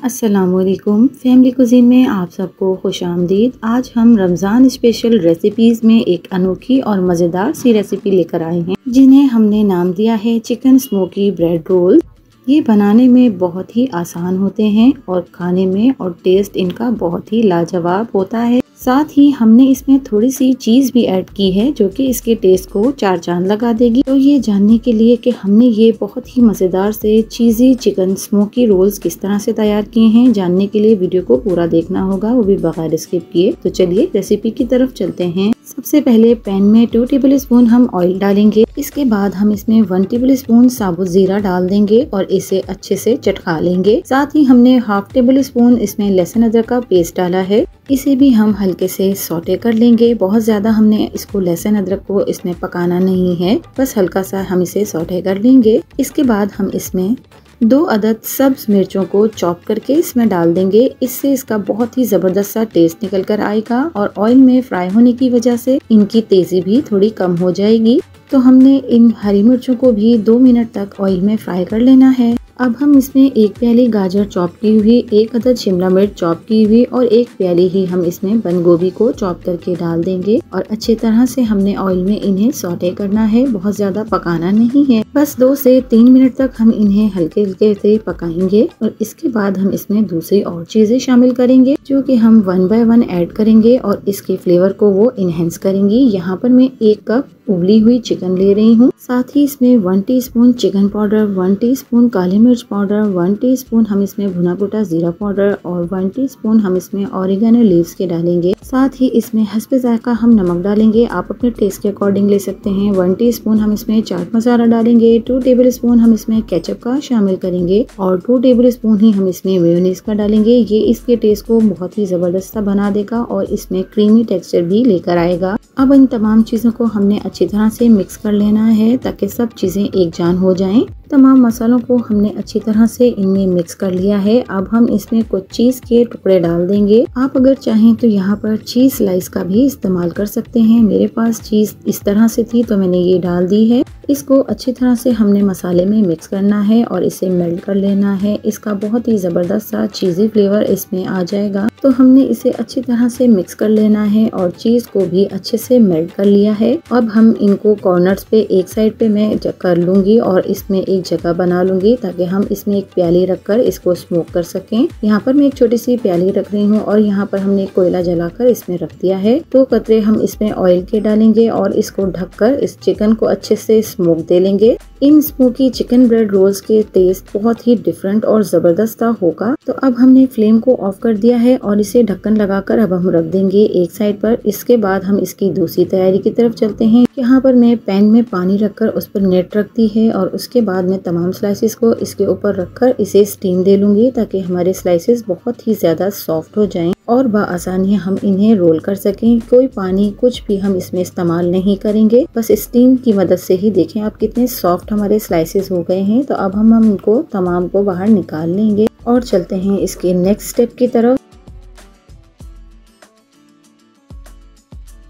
अस्सलामुअलैकुम। Family cuisine में आप सबको खुशामदीद। आज हम रमज़ान स्पेशल रेसिपीज़ में एक अनोखी और मज़ेदार सी रेसिपी लेकर आए हैं, जिन्हें हमने नाम दिया है चिकन स्मोकी ब्रेड रोल। ये बनाने में बहुत ही आसान होते हैं और खाने में और टेस्ट इनका बहुत ही लाजवाब होता है। साथ ही हमने इसमें थोड़ी सी चीज़ भी ऐड की है जो कि इसके टेस्ट को चार चांद लगा देगी। तो ये जानने के लिए कि हमने ये बहुत ही मज़ेदार से चीज़ी चिकन स्मोकी रोल्स किस तरह से तैयार किए हैं, जानने के लिए वीडियो को पूरा देखना होगा, वो भी बगैर स्किप किए। तो चलिए रेसिपी की तरफ चलते हैं। सबसे पहले पैन में 2 टेबल स्पून हम ऑयल डालेंगे। इसके बाद हम इसमें 1 टेबल स्पून साबुत जीरा डाल देंगे और इसे अच्छे से चटका लेंगे। साथ ही हमने हाफ टेबल स्पून इसमें लहसुन अदरक का पेस्ट डाला है, इसे भी हम हल्के से सौटे कर लेंगे। बहुत ज्यादा हमने इसको लहसुन अदरक को इसमें पकाना नहीं है, बस हल्का सा हम इसे सौटे कर लेंगे। इसके बाद हम इसमें 2 अदद सब्ज मिर्चों को चॉप करके इसमें डाल देंगे। इससे इसका बहुत ही जबरदस्त सा टेस्ट निकल कर आएगा और ऑयल में फ्राई होने की वजह से इनकी तेजी भी थोड़ी कम हो जाएगी। तो हमने इन हरी मिर्चों को भी 2 मिनट तक ऑयल में फ्राई कर लेना है। अब हम इसमें 1 प्याली गाजर चॉप की हुई, 1 अदद शिमला मिर्च चॉप की हुई और 1 प्याली ही हम इसमें बंद गोभी को चॉप करके डाल देंगे और अच्छी तरह से हमने ऑयल में इन्हें सौटे करना है। बहुत ज्यादा पकाना नहीं है, बस 2 से 3 मिनट तक हम इन्हें हल्के हल्के से पकाएंगे और इसके बाद हम इसमें दूसरी और चीजें शामिल करेंगे जो कि हम 1 बाय 1 ऐड करेंगे और इसके फ्लेवर को वो इनहेंस करेंगी। यहाँ पर मैं 1 कप उबली हुई चिकन ले रही हूँ। साथ ही इसमें 1 टीस्पून चिकन पाउडर, 1 टीस्पून काली मिर्च पाउडर, 1 टीस्पून हम इसमें भुना कुटा जीरा पाउडर और 1 टीस्पून हम इसमें ऑरिगेनो लीव्स के डालेंगे। साथ ही इसमें हस्बे जायका हम नमक डालेंगे, आप अपने टेस्ट के अकॉर्डिंग ले सकते हैं। 1 टीस्पून हम इसमें चाट मसाला डालेंगे, 2 टेबल स्पून हम इसमें केचप का शामिल करेंगे और 2 टेबल स्पून ही हम इसमें मेयोनीज का डालेंगे। ये इसके टेस्ट को बहुत ही जबरदस्त बना देगा और इसमें क्रीमी टेक्सचर भी लेकर आएगा। अब इन तमाम चीजों को हमने अच्छी तरह से मिक्स कर लेना है ताकि सब चीजें एक जान हो जाएं। तमाम मसालों को हमने अच्छी तरह से इनमें मिक्स कर लिया है। अब हम इसमें कुछ चीज के टुकड़े डाल देंगे। आप अगर चाहें तो यहाँ पर चीज स्लाइस का भी इस्तेमाल कर सकते हैं। मेरे पास चीज इस तरह से थी तो मैंने ये डाल दी है। इसको अच्छी तरह से हमने मसाले में मिक्स करना है और इसे मेल्ट कर लेना है। इसका बहुत ही जबरदस्त सा चीजी फ्लेवर इसमें आ जाएगा। तो हमने इसे अच्छी तरह से मिक्स कर लेना है और चीज को भी अच्छे से मेल्ट कर लिया है। अब हम इनको कॉर्नर्स पे एक साइड पे मैं कर लूंगी और इसमें एक जगह बना लूंगी ताकि हम इसमें एक प्याली रखकर इसको स्मोक कर सकें। यहाँ पर मैं एक छोटी सी प्याली रख रही हूँ और यहाँ पर हमने कोयला जलाकर इसमें रख दिया है। 2 कतरे हम इसमें ऑयल के डालेंगे और इसको ढककर इस चिकन को अच्छे से स्मोक दे लेंगे। इन स्मोकी चिकन ब्रेड रोल्स के टेस्ट बहुत ही डिफरेंट और जबरदस्त होगा। तो अब हमने फ्लेम को ऑफ कर दिया है और इसे ढक्कन लगाकर अब हम रख देंगे एक साइड पर। इसके बाद हम इसकी दूसरी तैयारी की तरफ चलते हैं। यहाँ पर मैं पैन में पानी रखकर उस पर नेट रख दी है और उसके बाद मैं तमाम स्लाइसेस को इसके ऊपर रखकर इसे स्टीम दे लूंगी ताकि हमारे स्लाइसेस बहुत ही ज्यादा सॉफ्ट हो जाएं और बआसानी हम इन्हें रोल कर सकें। कोई पानी कुछ भी हम इसमें इस्तेमाल नहीं करेंगे, बस स्टीम की मदद से ही देखें आप कितने सॉफ्ट हमारे स्लाइसेस हो गए हैं। तो अब हम इनको तमाम को बाहर निकाल लेंगे और चलते हैं इसके नेक्स्ट स्टेप की तरफ।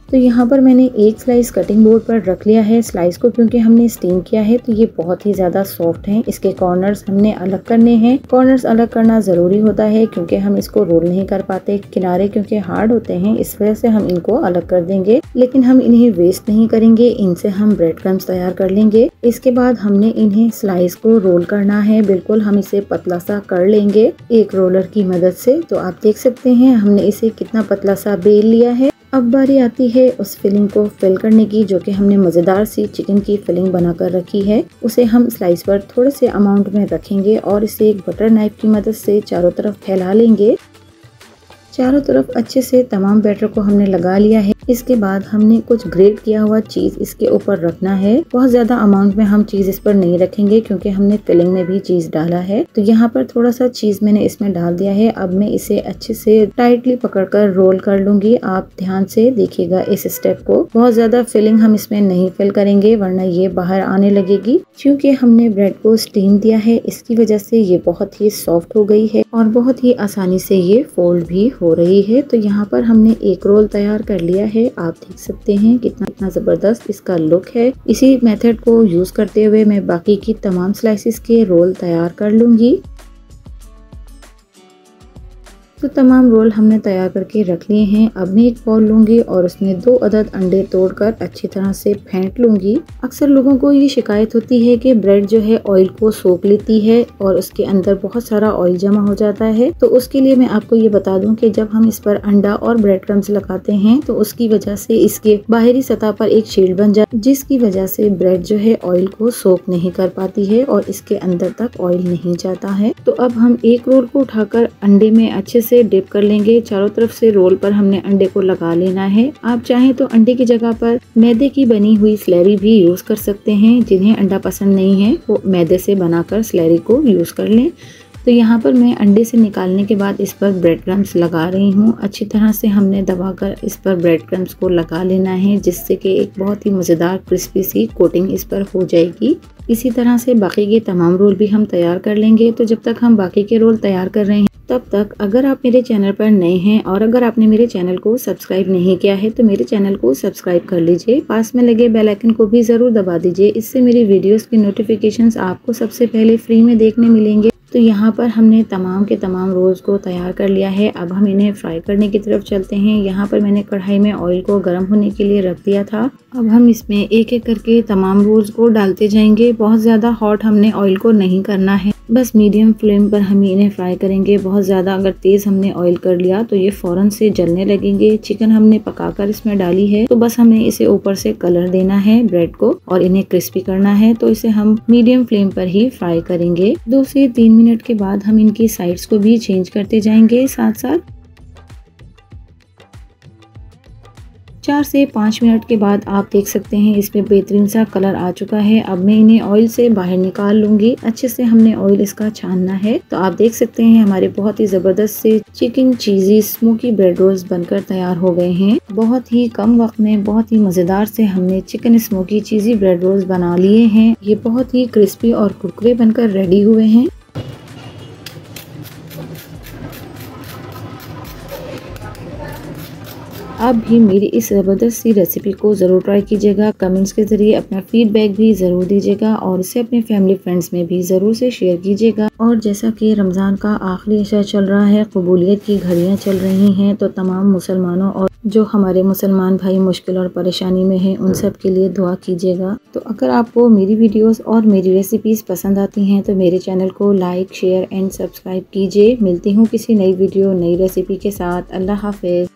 तो यहाँ पर मैंने एक स्लाइस कटिंग बोर्ड पर रख लिया है। स्लाइस को क्योंकि हमने स्टीम किया है तो ये बहुत ही ज्यादा सॉफ्ट हैं। इसके कॉर्नर्स हमने अलग करने हैं। कॉर्नर्स अलग करना जरूरी होता है क्योंकि हम इसको रोल नहीं कर पाते, किनारे क्योंकि हार्ड होते हैं, इस वजह से हम इनको अलग कर देंगे। लेकिन हम इन्हें वेस्ट नहीं करेंगे, इनसे हम ब्रेड क्रम्स तैयार कर लेंगे। इसके बाद हमने इन्हें स्लाइस को रोल करना है। बिल्कुल हम इसे पतला सा कर लेंगे एक रोलर की मदद से। तो आप देख सकते हैं हमने इसे कितना पतला सा बेल लिया है। अब बारी आती है उस फिलिंग को फिल करने की जो कि हमने मजेदार सी चिकन की फिलिंग बनाकर रखी है। उसे हम स्लाइस पर थोड़े से अमाउंट में रखेंगे और इसे एक बटर नाइफ की मदद से चारों तरफ फैला लेंगे। चारों तरफ अच्छे से तमाम बैटर को हमने लगा लिया है। इसके बाद हमने कुछ ग्रेट किया हुआ चीज इसके ऊपर रखना है। बहुत ज्यादा अमाउंट में हम चीज इस पर नहीं रखेंगे क्योंकि हमने फिलिंग में भी चीज डाला है। तो यहाँ पर थोड़ा सा चीज मैंने इसमें डाल दिया है। अब मैं इसे अच्छे से टाइटली पकड़कर रोल कर लूंगी। आप ध्यान से देखिएगा इस स्टेप को। बहुत ज्यादा फिलिंग हम इसमें नहीं फिल करेंगे वरना ये बाहर आने लगेगी। क्योंकि हमने ब्रेड को स्टीम दिया है इसकी वजह से ये बहुत ही सॉफ्ट हो गई है और बहुत ही आसानी से ये फोल्ड भी हो रही है। तो यहाँ पर हमने एक रोल तैयार कर लिया है। आप देख सकते हैं कितना जबरदस्त इसका लुक है। इसी मेथड को यूज करते हुए मैं बाकी की तमाम स्लाइसेस के रोल तैयार कर लूंगी। तो तमाम रोल हमने तैयार करके रख लिए हैं। अब मैं एक बाउल लूंगी और उसमें 2 अदद अंडे तोड़कर अच्छी तरह से फेंट लूंगी। अक्सर लोगों को ये शिकायत होती है कि ब्रेड जो है ऑयल को सोख लेती है और उसके अंदर बहुत सारा ऑयल जमा हो जाता है। तो उसके लिए मैं आपको ये बता दूं कि जब हम इस पर अंडा और ब्रेड क्रम्स लगाते हैं तो उसकी वजह से इसके बाहरी सतह पर एक शील्ड बन जाती है, जिसकी वजह से ब्रेड जो है ऑयल को सोख नहीं कर पाती है और इसके अंदर तक ऑयल नहीं जाता है। तो अब हम एक रोल को उठाकर अंडे में अच्छे से डिप कर लेंगे। चारों तरफ से रोल पर हमने अंडे को लगा लेना है। आप चाहें तो अंडे की जगह पर मैदे की बनी हुई स्लैरी भी यूज कर सकते हैं। जिन्हें अंडा पसंद नहीं है वो मैदे से बनाकर स्लैरी को यूज कर लें। तो यहाँ पर मैं अंडे से निकालने के बाद इस पर ब्रेड क्रम्स लगा रही हूँ। अच्छी तरह से हमने दबाकर इस पर ब्रेड क्रम्स को लगा लेना है, जिससे कि एक बहुत ही मज़ेदार क्रिस्पी सी कोटिंग इस पर हो जाएगी। इसी तरह से बाकी के तमाम रोल भी हम तैयार कर लेंगे। तो जब तक हम बाकी के रोल तैयार कर रहे हैं तब तक अगर आप मेरे चैनल पर नए हैं और अगर आपने मेरे चैनल को सब्सक्राइब नहीं किया है तो मेरे चैनल को सब्सक्राइब कर लीजिए। पास में लगे बेल आइकन को भी ज़रूर दबा दीजिए। इससे मेरी वीडियोस की नोटिफिकेशंस आपको सबसे पहले फ्री में देखने मिलेंगे। तो यहाँ पर हमने तमाम के तमाम रोल्स को तैयार कर लिया है। अब हम इन्हें फ्राई करने की तरफ चलते हैं। यहाँ पर मैंने कढ़ाई में ऑयल को गर्म होने के लिए रख दिया था। अब हम इसमें एक एक करके तमाम रोल्स को डालते जाएंगे। बहुत ज़्यादा हॉट हमने ऑयल को नहीं करना है, बस मीडियम फ्लेम पर हम इन्हें फ्राई करेंगे। बहुत ज़्यादा अगर तेज़ हमने ऑयल कर लिया तो ये फ़ौरन से जलने लगेंगे। चिकन हमने पकाकर इसमें डाली है, तो बस हमें इसे ऊपर से कलर देना है ब्रेड को और इन्हें क्रिस्पी करना है। तो इसे हम मीडियम फ्लेम पर ही फ्राई करेंगे। 2 से 3 मिनट के बाद हम इनकी साइड्स को भी चेंज करते जाएंगे। साथ साथ 4 से 5 मिनट के बाद आप देख सकते हैं इसमें बेहतरीन सा कलर आ चुका है। अब मैं इन्हें ऑयल से बाहर निकाल लूंगी। अच्छे से हमने ऑयल इसका छानना है। तो आप देख सकते हैं हमारे बहुत ही जबरदस्त से चिकन चीजी स्मोकी ब्रेड रोल्स बनकर तैयार हो गए हैं। बहुत ही कम वक्त में बहुत ही मजेदार से हमने चिकन स्मोकी चीजी ब्रेड रोल्स बना लिए हैं। ये बहुत ही क्रिस्पी और कुरकुरे बनकर रेडी हुए हैं। आप भी मेरी इस ज़बरदस्त सी रेसिपी को ज़रूर ट्राई कीजिएगा। कमेंट्स के ज़रिए अपना फीडबैक भी ज़रूर दीजिएगा और इसे अपने फैमिली फ्रेंड्स में भी ज़रूर से शेयर कीजिएगा। और जैसा कि रमज़ान का आखिरी अशरा चल रहा है, कबूलियत की घड़ियाँ चल रही हैं, तो तमाम मुसलमानों और जो हमारे मुसलमान भाई मुश्किल और परेशानी में हैं उन सब के लिए दुआ कीजिएगा। तो अगर आपको मेरी वीडियोस और मेरी रेसिपीज़ पसंद आती हैं तो मेरे चैनल को लाइक, शेयर एंड सब्सक्राइब कीजिए। मिलती हूँ किसी नई वीडियो नई रेसिपी के साथ। अल्लाह हाफिज़।